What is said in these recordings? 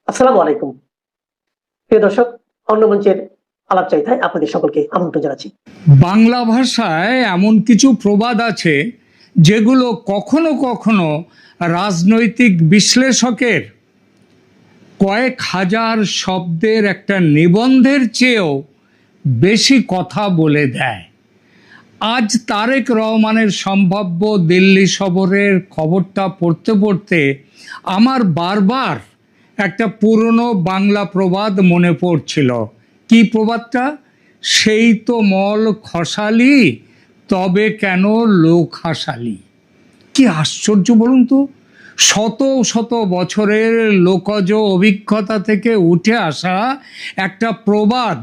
আসসালামু আলাইকুম। প্রিয় দর্শক, অন্য মঞ্চের আলাপচারিতায় আপনাদের সকলকে আমন্ত্রণ জানাচ্ছি। বাংলা ভাষায় এমন কিছু প্রবাদ আছে যেগুলো কখনো কখনো রাজনৈতিক বিশ্লেষকের কয়েক হাজার শব্দের একটা নিবন্ধের চেয়েও বেশি কথা বলে দেয়। আজ তারেক রহমানের সম্ভাব্য দিল্লি সফরের খবরটা পড়তে পড়তে আমার বারবার একটা পুরনো বাংলা প্রবাদ মনে পড়ছিল। কি প্রবাদটা? সেই তো মল খসালি, তবে কেন লোক হাসালি। কি আশ্চর্য বলুন তো! শত শত বছরের লোকজ অভিজ্ঞতা থেকে উঠে আসা একটা প্রবাদ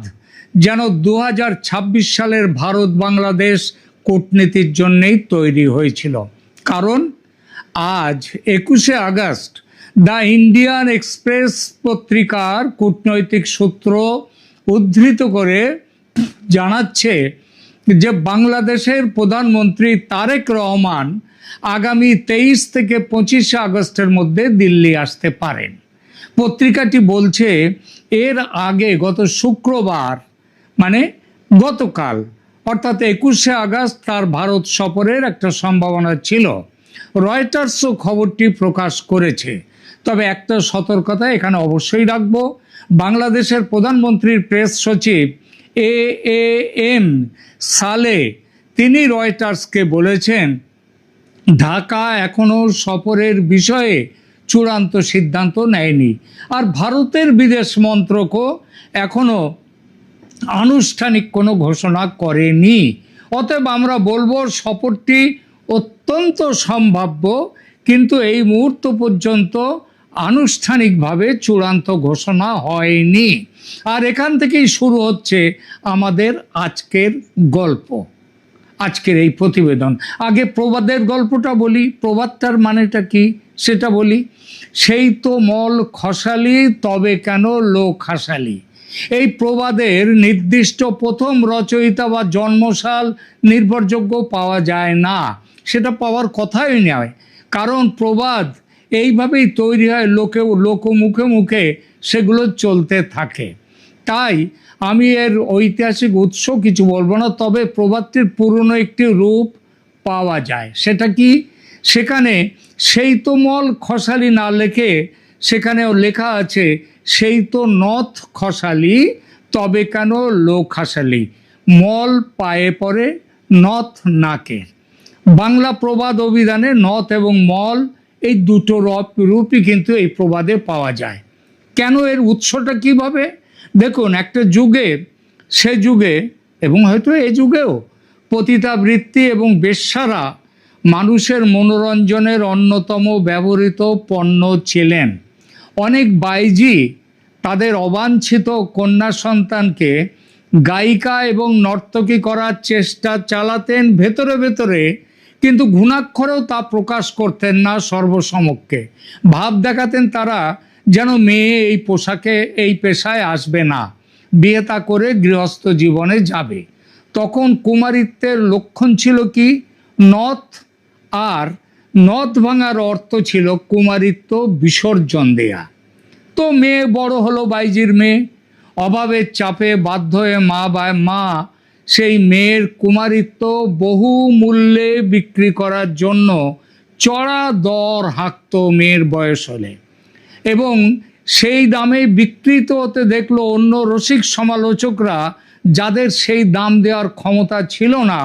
যেন 2026 সালের ভারত বাংলাদেশ কূটনীতির জন্যেই তৈরি হয়েছিল। কারণ আজ 21শে আগস্ট দ্য ইন্ডিয়ান এক্সপ্রেস পত্রিকার কূটনৈতিক সূত্র উদ্ধৃত করে জানাচ্ছে যে বাংলাদেশের প্রধানমন্ত্রী তারেক রহমান আগামী 23 থেকে 25 আগস্টের মধ্যে দিল্লি আসতে পারেন। পত্রিকাটি বলছে এর আগে গত শুক্রবার মানে গতকাল অর্থাৎ 21শে আগস্ট তার ভারত সফরের একটা সম্ভাবনা ছিল। রয়টার্সও খবরটি প্রকাশ করেছে। তবে একটা সতর্কতা এখানে অবশ্যই রাখবো, বাংলাদেশের প্রধানমন্ত্রীর প্রেস সচিব AAM সালে তিনি রয়টার্সকে বলেছেন ঢাকা এখনো সফরের বিষয়ে চূড়ান্ত সিদ্ধান্ত নেয়নি, আর ভারতের বিদেশ মন্ত্রকও এখনো আনুষ্ঠানিক কোনো ঘোষণা করেনি। অতএব আমরা বলবো সফরটি অত্যন্ত সম্ভাব্য, কিন্তু এই মুহূর্ত পর্যন্ত আনুষ্ঠানিকভাবে চূড়ান্ত ঘোষণা হয়নি। আর এখান থেকেই শুরু হচ্ছে আমাদের আজকের গল্প, আজকের এই প্রতিবেদন। আগে প্রবাদের গল্পটা বলি, প্রবাদটার মানেটা কি সেটা বলি। সেই তো মল খসালি, তবে কেন লোক হাসালি। এই প্রবাদের নির্দিষ্ট প্রথম রচয়িতা বা জন্মসাল নির্ভরযোগ্য পাওয়া যায় না, সেটা পাওয়ার কথাই নয়। কারণ প্রবাদ এইভাবেই তৈরি হয়, লোকমুখে মুখে সেগুলো চলতে থাকে। তাই আমি এর ঐতিহাসিক উৎস কিছু বলবো না, তবে প্রবাদটির পুরনো একটি রূপ পাওয়া যায়। সেটা কি? সেখানে সেই তো মল খসালি না লেখে সেখানেও লেখা আছে সেই তো নথ খসালি, তবে কেন লোক হাসালি। মল পায়ে পড়ে, নথ নাকে। বাংলা প্রবাদ অভিধানে নথ এবং মল এই দুটো রূপই কিন্তু এই প্রবাদে পাওয়া যায়। কেন, এর উৎসটা কিভাবে? দেখুন, একটা যুগে, সে যুগে এবং হয়তো এই যুগেও পতিতাবৃত্তি এবং বেশ্যারা মানুষের মনোরঞ্জনের অন্যতম ব্যবহৃত পণ্য ছিলেন। অনেক বাইজি তাদের অবাঞ্ছিত কন্যা সন্তানকে গায়িকা এবং নর্তকী করার চেষ্টা চালাতেন ভেতরে ভেতরে, কিন্তু ঘুণাক্ষরেও তা প্রকাশ করতেন না সর্বসমক্ষে। ভাব দেখাতেন তারা যেন মেয়ে এই পোশাকে, এই পেশায় আসবে না, বিয়ে তা করে গৃহস্থ জীবনে যাবে। তখন কুমারিত্বের লক্ষণ ছিল কি? নথ। আর নথ ভাঙার অর্থ ছিল কুমারিত্ব বিসর্জন দেয়া। তো মেয়ে বড় হলো, বাইজির মেয়ে, অভাবের চাপে বাধ্য হয়ে মা সেই মেয়ের কুমারিত্ব বহু মূল্যে বিক্রি করার জন্য চড়া দর হাঁকত মেয়ের বয়স হলে, এবং সেই দামে বিক্রিত হতে দেখলো অন্য রসিক সমালোচকরা, যাদের সেই দাম দেওয়ার ক্ষমতা ছিল না,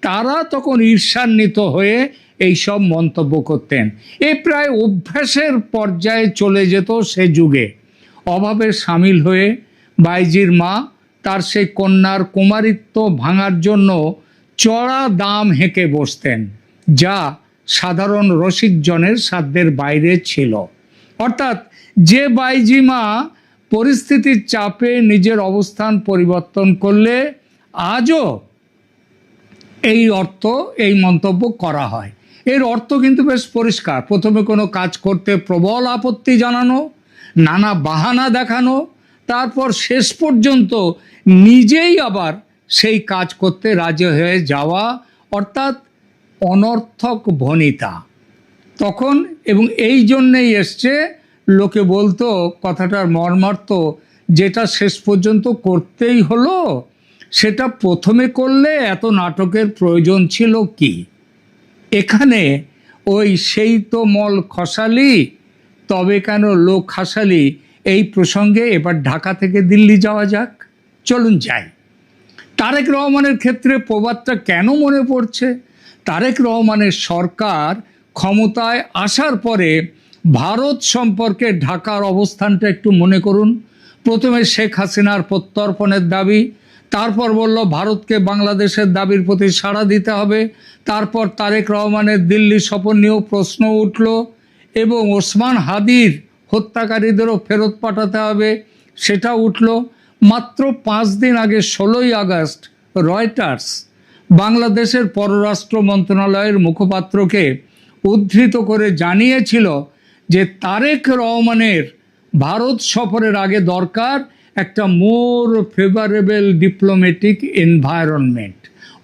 তারা তখন ঈর্ষান্বিত হয়ে এইসব মন্তব্য করতেন। এ প্রায় অভ্যাসের পর্যায়ে চলে যেত সে যুগে। অভাবে সামিল হয়ে বাইজির মা তার সেই কন্যার কুমারিত্ব ভাঙার জন্য চড়া দাম হেঁকে বসতেন, যা সাধারণ রসিকজনের সাধ্যের বাইরে ছিল। অর্থাৎ যে বাইজি মা পরিস্থিতির চাপে নিজের অবস্থান পরিবর্তন করলে আজও এই মন্তব্য করা হয়। এর অর্থ কিন্তু বেশ পরিষ্কার। প্রথমে কোনো কাজ করতে প্রবল আপত্তি জানানো, নানা বাহানা দেখানো, তারপর শেষ পর্যন্ত নিজেই আবার সেই কাজ করতে রাজি হয়ে যাওয়া, অর্থাৎ অনর্থক ভনিতা। তখন এবং এই জন্যেই এসছে লোকে বলতো কথাটার মর্মার্থ, যেটা শেষ পর্যন্ত করতেই হলো সেটা প্রথমে করলে এত নাটকের প্রয়োজন ছিল কি? এখানে ওই সেই তো মল খসালি তবে কেন লোক হাসালি এই প্রসঙ্গে এবার ঢাকা থেকে দিল্লি যাওয়া যাক। চলুন যাই। তারেক রহমানের ক্ষেত্রে প্রবাদটা কেন মনে পড়ছে? তারেক রহমানের সরকার ক্ষমতায় আসার পরে ভারত সম্পর্কে ঢাকার অবস্থানটা একটু মনে করুন। প্রথমে শেখ হাসিনার প্রত্যর্পণের দাবি, তারপর বলল ভারতকে বাংলাদেশের দাবির প্রতি সাড়া দিতে হবে, তারপর তারেক রহমানের দিল্লি সফর নিয়েও প্রশ্ন উঠল এবং ওসমান হাদির হত্যাকারীদেরও ফেরত পাঠাতে হবে সেটা উঠল। মাত্র 5 দিন আগে 16ই আগস্ট রয়টার্স বাংলাদেশের পররাষ্ট্র মন্ত্রণালয়ের মুখপাত্রকে উদ্ধৃত করে জানিয়েছিল যে তারেক রহমানের ভারত সফরের আগে দরকার একটা মোর ফেভারেবল ডিপ্লোম্যাটিক এনভায়রনমেন্ট,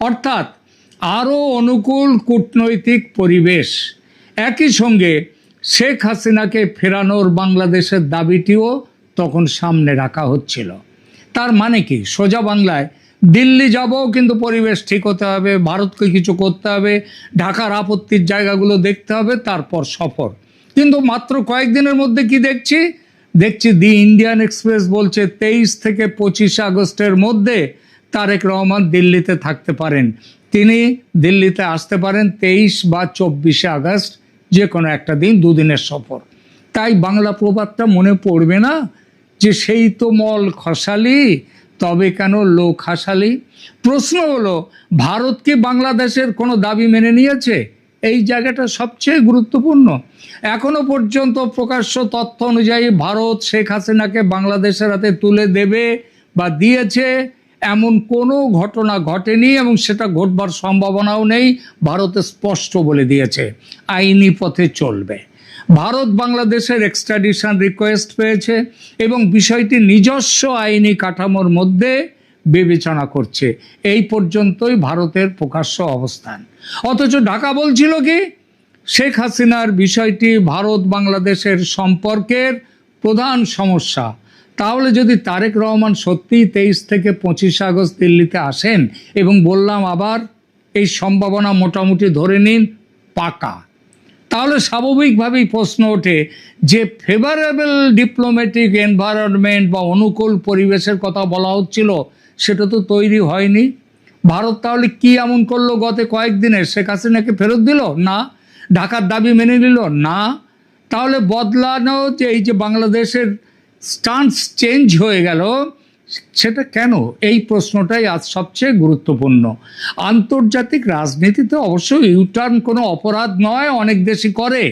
অর্থাৎ আরও অনুকূল কূটনৈতিক পরিবেশ। একই সঙ্গে শেখ হাসিনাকে ফেরানোর বাংলাদেশের দাবিটিও তখন সামনে রাখা হচ্ছিল। তার মানে কি? সোজা বাংলায় দিল্লি যাব কিন্তু পরিবেশ ঠিক হতে হবে, ভারতকে কিছু করতে হবে, ঢাকার আপত্তির জায়গাগুলো দেখতে হবে, তারপর সফর। কিন্তু মাত্র কয়েকদিনের মধ্যে কি দেখছি দি ইন্ডিয়ান এক্সপ্রেস বলছে 23 থেকে 25 আগস্টের মধ্যে তারেক রহমান দিল্লিতে থাকতে পারেন। তিনি দিল্লিতে আসতে পারেন 23 বা 24 আগস্ট, যে কোনো একটা দিন, দুদিনের সফর। তাই বাংলা প্রবাদটা মনে পড়বে না যে সেই তো মল খসালি তবে কেন লোক হাসালি? প্রশ্ন হলো, ভারত কি বাংলাদেশের কোনো দাবি মেনে নিয়েছে? এই জায়গাটা সবচেয়ে গুরুত্বপূর্ণ। এখনো পর্যন্ত প্রকাশ্য তথ্য অনুযায়ী ভারত শেখ হাসিনাকে বাংলাদেশের হাতে তুলে দেবে বা দিয়েছে এমন কোনো ঘটনা ঘটেনি এবং সেটা ঘটবার সম্ভাবনাও নেই। ভারত স্পষ্ট বলে দিয়েছে আইনি পথে চলবে। ভারত বাংলাদেশের এক্সট্রাডিশন রিকোয়েস্ট পেয়েছে এবং বিষয়টি নিজস্ব আইনি কাঠামোর মধ্যে বিবেচনা করছে। এই পর্যন্তই ভারতের প্রকাশ্য অবস্থান। অথচ ঢাকা বলছিল কি, শেখ হাসিনার বিষয়টি ভারত বাংলাদেশের সম্পর্কের প্রধান সমস্যা। তাহলে যদি তারেক রহমান সত্যিই 23 থেকে 25 আগস্ট দিল্লিতে আসেন, এবং বললাম আবার এই সম্ভাবনা মোটামুটি ধরে নিন পাকা, তাহলে স্বাভাবিকভাবেই প্রশ্ন ওঠে যে ফেভারেবল ডিপ্লোম্যাটিক এনভায়রনমেন্ট বা অনুকূল পরিবেশের কথা বলা হচ্ছিল সেটা তো তৈরি হয়নি। ভারত তাহলে কি এমন করলো গত কয়েকদিনে? শেখ হাসিনাকে ফেরত দিল না? ঢাকার দাবি মেনে নিল না? তাহলে বদলানো যে এই যে বাংলাদেশের স্টান্স চেঞ্জ হয়ে গেল, সেটা কেন? এই প্রশ্নটাই আজ সবচেয়ে গুরুত্বপূর্ণ। আন্তর্জাতিক রাজনীতিতে অবশ্যই ইউটার্ন কোনো অপরাধ নয়, অনেক দেশই করে।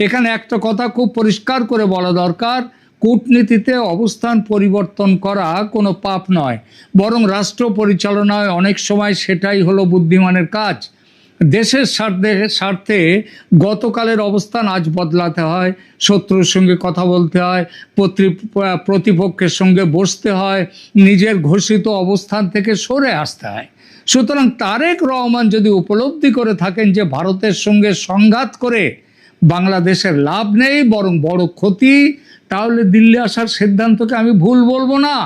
এখানে একটা কথা খুব পরিষ্কার করে বলা দরকার, কূটনীতিতে অবস্থান পরিবর্তন করা কোনো পাপ নয়, বরং রাষ্ট্র পরিচালনায় অনেক সময় সেটাই হলো বুদ্ধিমানের কাজ। দেশের স্বার্থে গতকালের অবস্থান আজ বদলাতে হয়, শত্রুর সঙ্গে কথা বলতে হয়, প্রতিপক্ষের সঙ্গে বসতে হয়, নিজের ঘোষিত অবস্থান থেকে সরে আসতে হয়। সুতরাং তারেক রহমান যদি উপলব্ধি করে থাকেন যে ভারতের সঙ্গে সংঘাত করে বাংলাদেশের লাভ নেই বরং বড় ক্ষতি, তাহলে দিল্লি আসার সিদ্ধান্তকে আমি ভুল বলবো না,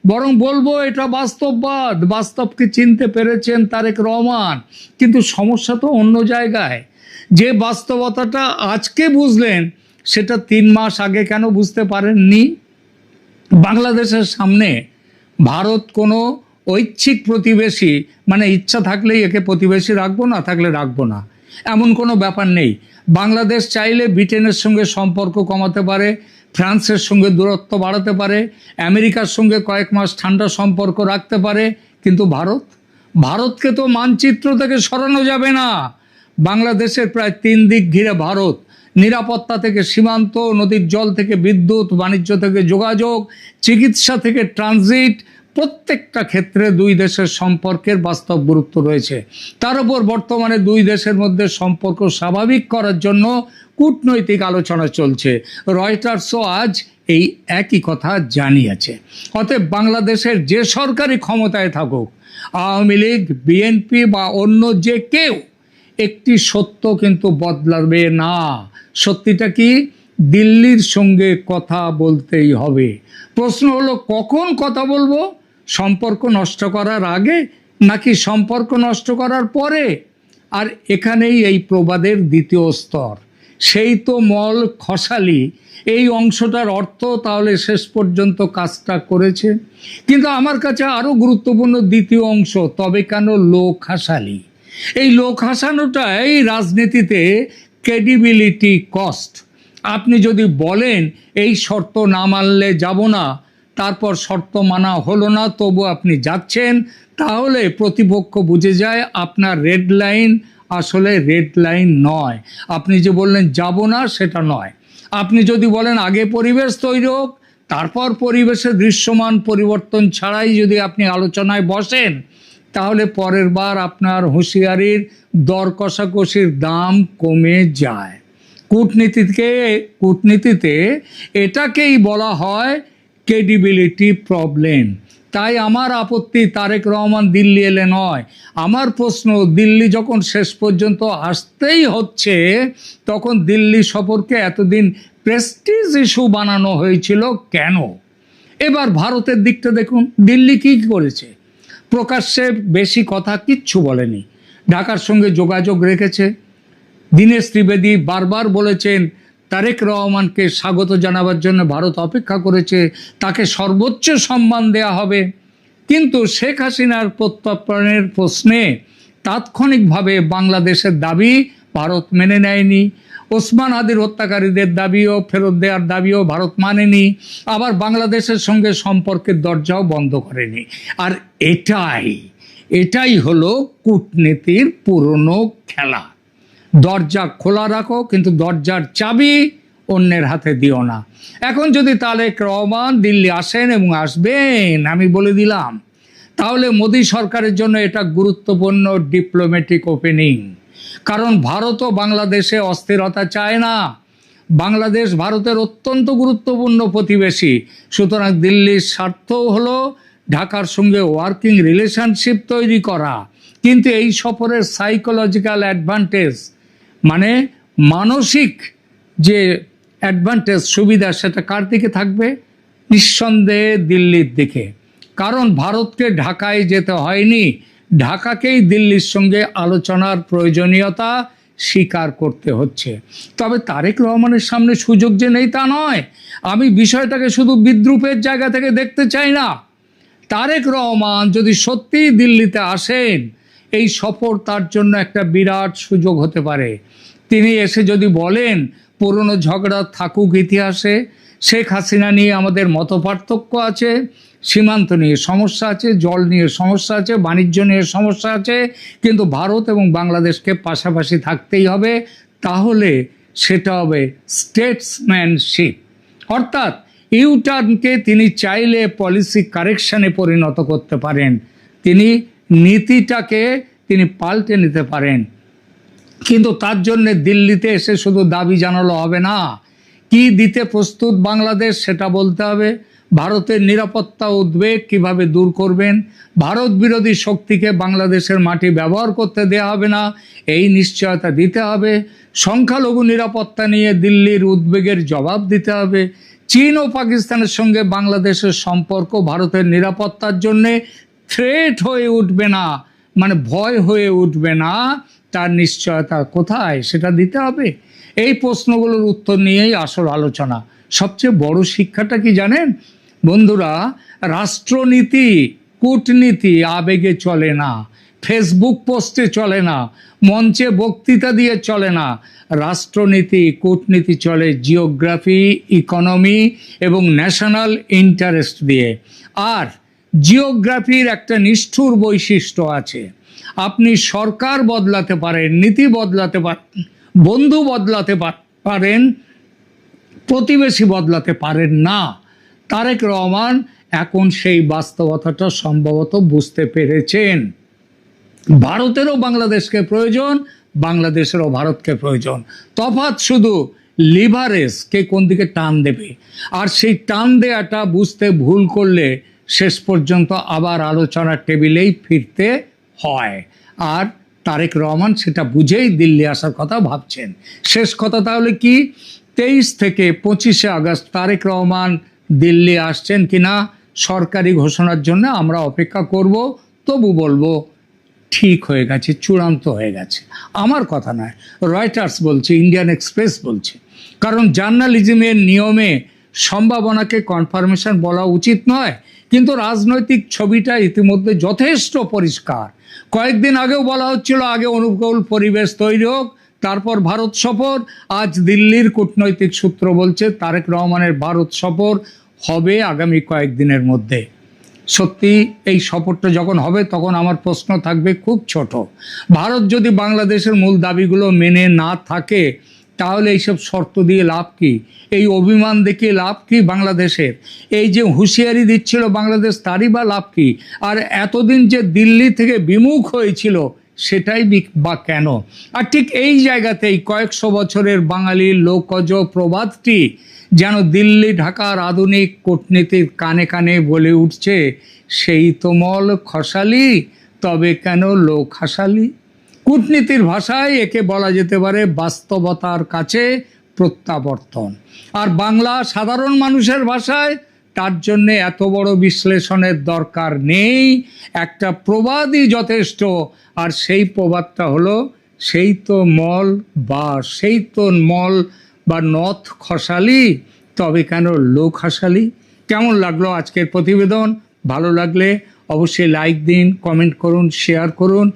বরং বলবো এটা বাস্তববাদ। বাস্তবকে চিনতে পেরেছেন তারেক রহমান, কিন্তু সমস্যা তো অন্য জায়গায়। যে বাস্তবতাটা আজকে বুঝলেন সেটা 3 মাস আগে কেন বুঝতে পারেননি? বাংলাদেশের সামনে ভারত কোনো ঐচ্ছিক প্রতিবেশী, মানে ইচ্ছা থাকলেই একে প্রতিবেশী রাখবো, না থাকলে রাখবো না, এমন কোনো ব্যাপার নেই। বাংলাদেশ চাইলে ব্রিটেনের সঙ্গে সম্পর্ক কমাতে পারে, ফ্রান্সের সঙ্গে দূরত্ব বাড়াতে পারে, আমেরিকার সঙ্গে কয়েক মাস ঠান্ডা সম্পর্ক রাখতে পারে, কিন্তু ভারতকে তো মানচিত্র থেকে সরানো যাবে না। বাংলাদেশের প্রায় 3 দিক ঘিরে ভারত। নিরাপত্তা থেকে সীমান্ত, নদীর জল থেকে বিদ্যুৎ, বাণিজ্য থেকে যোগাযোগ, চিকিৎসা থেকে ট্রানজিট, প্রত্যেকটা ক্ষেত্রে 2 দেশের সম্পর্কের বাস্তব গুরুত্ব রয়েছে। তার উপর বর্তমানে 2 দেশের মধ্যে সম্পর্ক স্বাভাবিক করার জন্য কূটনৈতিক আলোচনা চলছে। রয়টার্সও আজ এই একই কথা জানিয়েছে। অতএব বাংলাদেশের যে সরকারি ক্ষমতায় থাকুক, আওয়ামী লীগ, বিএনপি বা অন্য যে কেউ, একটি সত্য কিন্তু বদলাবে না। সত্যিটা কি? দিল্লির সঙ্গে কথা বলতেই হবে। প্রশ্ন হলো কখন কথা বলবো? সম্পর্ক নষ্ট করার আগে নাকি সম্পর্ক নষ্ট করার পরে? আর এখানেই এই প্রবাদের দ্বিতীয় স্তর, সেই তো মল খসালি, এই অংশটার অর্থ তাহলে শেষ পর্যন্ত কাজটা করেছে। কিন্তু আমার কাছে আরো গুরুত্বপূর্ণ দ্বিতীয় অংশ, তবে কেন লোক হাসালি। এই লোক হাসানোটাই রাজনীতিতে ক্রেডিবিলিটি কস্ট। আপনি যদি বলেন এই শর্ত না মানলে যাব না, তারপর শর্ত মানা হলো না, তবু আপনি যাচ্ছেন, তাহলে প্রতিপক্ষ বুঝে যায় আপনার রেড লাইন আসলে রেড লাইন নয়। আপনি যে বললেন যাব না, সেটা নয়। আপনি যদি বলেন আগে পরিবেশ তৈরি হোক, তারপর পরিবেশের দৃশ্যমান পরিবর্তন ছাড়াই যদি আপনি আলোচনায় বসেন, তাহলে পরের বার আপনার হুঁশিয়ারির দর কষাকষির দাম কমে যায়। কূটনীতিতে এটাকেই বলা হয় ক্রেডিবিলিটি প্রবলেম। তাই আমার আপত্তি তারেক রহমান দিল্লি এলে নয়। আমার প্রশ্ন, দিল্লি যখন শেষ পর্যন্ত আসতেই হচ্ছে, তখন দিল্লি সফরকে এতদিন প্রেস্টিজ ইস্যু বানানো হয়েছিল কেন? এবার ভারতের দিকটা দেখুন, দিল্লি কী করেছে? প্রকাশ্যে বেশি কথা কিচ্ছু বলেনি, ঢাকার সঙ্গে যোগাযোগ রেখেছে। দীনেশ ত্রিবেদী বারবার বলেছেন তারেক রহমানকে স্বাগত জানাবার জন্য ভারত অপেক্ষা করেছে, তাকে সর্বোচ্চ সম্মান দেয়া হবে। কিন্তু শেখ হাসিনার প্রত্যর্পণের প্রশ্নে তাৎক্ষণিকভাবে বাংলাদেশের দাবি ভারত মেনে নেয়নি। ওসমান হাদির হত্যাকারীদের দাবিও ফেরত দেওয়ার দাবিও ভারত মানেনি। আবার বাংলাদেশের সঙ্গে সম্পর্কের দরজাও বন্ধ করেনি। আর এটাই হলো কূটনীতির পুরনো খেলা। দরজা খোলা রাখো, কিন্তু দরজার চাবি অন্যের হাতে দিও না। এখন যদি তারেক রহমান দিল্লি আসেন, এবং আসবেন আমি বলে দিলাম, তাহলে মোদী সরকারের জন্য এটা গুরুত্বপূর্ণ ডিপ্লোম্যাটিক ওপেনিং। কারণ ভারতও বাংলাদেশে অস্থিরতা চায় না। বাংলাদেশ ভারতের অত্যন্ত গুরুত্বপূর্ণ প্রতিবেশী। সুতরাং দিল্লির স্বার্থ হলো ঢাকার সঙ্গে ওয়ার্কিং রিলেশনশিপ তৈরি করা। কিন্তু এই সফরের সাইকোলজিক্যাল অ্যাডভান্টেজ, মানে মানসিক যে অ্যাডভান্টেজ, সুবিধা, সেটা কার দিকে থাকবে? নিঃসন্দেহে দিল্লির দিকে। কারণ ভারতকে ঢাকায় যেতে হয়নি, ঢাকাকেই দিল্লির সঙ্গে আলোচনার প্রয়োজনীয়তা স্বীকার করতে হচ্ছে। তবে তারেক রহমানের সামনে সুযোগ যে নেই তা নয়। আমি বিষয়টাকে শুধু বিদ্রূপের জায়গা থেকে দেখতে চাই না। তারেক রহমান যদি সত্যিই দিল্লিতে আসেন, এই সফর তার জন্য একটা বিরাট সুযোগ হতে পারে। তিনি এসে যদি বলেন পুরনো ঝগড়া থাকুক ইতিহাসে, শেখ হাসিনা নিয়ে আমাদের মতপার্থক্য আছে, সীমান্ত নিয়ে সমস্যা আছে, জল নিয়ে সমস্যা আছে, বাণিজ্য নিয়ে সমস্যা আছে, কিন্তু ভারত এবং বাংলাদেশকে পাশাপাশি থাকতেই হবে, তাহলে সেটা হবে স্টেটসম্যানশিপ। অর্থাৎ ইউটার্নকে তিনি চাইলে পলিসি কারেকশনে পরিণত করতে পারেন, তিনি নীতিটাকে তিনি পাল্টে নিতে পারেন। কিন্তু তার জন্য দিল্লিতে এসে শুধু দাবি জানালো হবে না, কি দিতে প্রস্তুত বাংলাদেশ সেটা বলতে হবে। ভারতের নিরাপত্তা উদ্বেগ কিভাবে দূর করবেন, ভারত বিরোধী শক্তিকে বাংলাদেশের মাটি ব্যবহার করতে দেয়া হবে না, এই নিশ্চয়তা দিতে হবে। সংখ্যালঘু নিরাপত্তা নিয়ে দিল্লির উদ্বেগের জবাব দিতে হবে। চীন ও পাকিস্তানের সঙ্গে বাংলাদেশের সম্পর্ক ভারতের নিরাপত্তার জন্যে থ্রেট হয়ে উঠবে না, মানে ভয় হয়ে উঠবে না, তার নিশ্চয়তা কোথায় সেটা দিতে হবে। এই প্রশ্নগুলোর উত্তর নিয়েই আসল আলোচনা। সবচেয়ে বড় শিক্ষাটা কি জানেন বন্ধুরা? রাষ্ট্রনীতি, কূটনীতি আবেগে চলে না, ফেসবুক পোস্টে চলে না, মঞ্চে বক্তৃতা দিয়ে চলে না। রাষ্ট্রনীতি, কূটনীতি চলে জিওগ্রাফি, ইকোনমি এবং ন্যাশনাল ইন্টারেস্ট দিয়ে। আর জিওগ্রাফির একটা নিষ্ঠুর বৈশিষ্ট্য আছে, আপনি সরকার বদলাতে পারেন, নীতি বদলাতে পারেন, বন্ধু বদলাতে পারেন, প্রতিবেশী বদলাতে পারেন না। তারেক রহমান এখন সেই বাস্তবতাটা সম্ভবত বুঝতে পেরেছেন। ভারতেরও বাংলাদেশকে প্রয়োজন, বাংলাদেশেরও ভারতকে প্রয়োজন। তফাৎ শুধু লিভারেজ কে কোন দিকে টান দেবে। আর সেই টান দেয়াটা বুঝতে ভুল করলে শেষ পর্যন্ত আবার আলোচনার টেবিলেই ফিরতে হয়। আর তারেক রহমান সেটা বুঝেই দিল্লি আসার কথা ভাবছেন। শেষ কথা তাহলে কি? 23 থেকে 25 আগস্ট তারেক রহমান দিল্লি আসছেন কিনা সরকারি ঘোষণার জন্য আমরা অপেক্ষা করব। তবু বলবো ঠিক হয়ে গেছে, চূড়ান্ত হয়ে গেছে। আমার কথা নয়, রয়টার্স বলছে, ইন্ডিয়ান এক্সপ্রেস বলছে। কারণ জার্নালিজমের নিয়মে সম্ভাবনাকে কনফার্মেশন বলা উচিত নয়, কিন্তু রাজনৈতিক ছবিটা ইতিমধ্যে যথেষ্ট পরিষ্কার। কয়েকদিন আগেও বলা হচ্ছিল আগে অনুকূল পরিবেশ তৈরি হোক, তারপর ভারত সফর। আজ দিল্লির কূটনৈতিক সূত্র বলছে তারেক রহমানের ভারত সফর হবে আগামী কয়েকদিনের মধ্যে। সত্যি এই সফরটা যখন হবে তখন আমার প্রশ্ন থাকবে খুব ছোট। ভারত যদি বাংলাদেশের মূল দাবিগুলো মেনে না থাকে তাহলে এইসব শর্ত দিয়ে লাভ কি? এই অভিমান দেখিয়ে লাভ কি বাংলাদেশের? এই যে হুঁশিয়ারি দিচ্ছিল বাংলাদেশ, তারই বা লাভ কি? আর এতদিন যে দিল্লি থেকে বিমুখ হয়েছিল সেটাই বা কেন? আর ঠিক এই জায়গাতেই কয়েকশো বছরের বাঙালির লোকজ প্রবাদটি যেন দিল্লি ঢাকার আধুনিক কূটনীতির কানে কানে বলে উঠছে, সেই তো মল খসালি, তবে কেন লোক হাসালি। কূটনীতির ভাষায় একে বলা যেতে পারে বাস্তবতার কাছে প্রত্যাবর্তন। আর বাংলা সাধারণ মানুষের ভাষায় তার জন্য এত বড় বিশ্লেষণের দরকার নেই, একটা প্রবাদই যথেষ্ট। আর সেই প্রবাদটা হলো, সেই তো মল বা নথ খসালি, তবে কেন লোক হাসালি। কেমন লাগলো আজকের প্রতিবেদন? ভালো লাগলে অবশ্যই লাইক দিন, কমেন্ট করুন, শেয়ার করুন।